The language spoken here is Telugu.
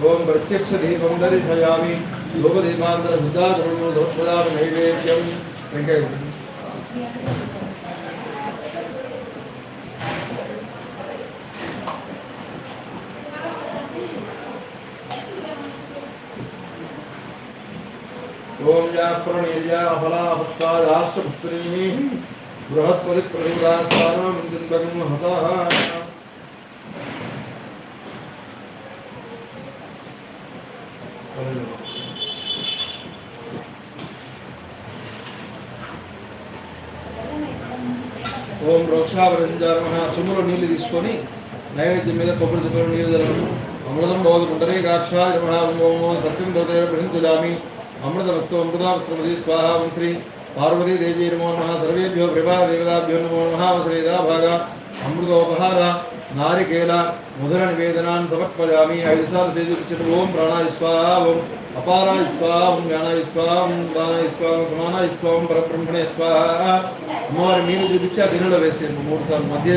ओम प्रत्यक्ष दीपं दर्शयामि धूपदीपांतर शुद्धाचरणो दोषदार नैवेद्यं वेंकय ओम या प्रणीर्या फला पुष्पादाश्च पुष्पनीः बृहस्पति प्रदुदास्तानं चिन्तकं हसः ओम रोक्षावरंजारमः सुमुलो नीళ్ళు తీసుకొని నైవేద్యం మీద కొబ్బరి చుక్కలు నీళ్ళు చల్లడం అమృతం భవతి పుండరీకాక్షాయ నమః ఓం సత్యం భవతే ప్రహింతుజామి అమృతమస్తు అమృతావస్త్రమది స్వాహా ఓం శ్రీ పార్వతీ దేవీ నమో నమః సర్వేభ్యో ప్రభా దేవతాభ్యో నమో నమః వశ్రీదా భాగా అమృతోపహార నారికేల మధుర నివేదనాన్ని సమర్పయామి 5 సార్లు చేయించిన ఓం ప్రాణాయ స్వాహా ఓం అపారాయ స్వాహా ఓం జ్ఞానాయ స్వాహా ఓం దానాయ స్వాహా ఓం సమానాయ స్వాహా ఓం పరబ్రహ్మణే స్వాహా అమ్మవారి మీరు చూపించి ఆ గిన్నెలో వేసేయండి 3 సార్లు మధ్య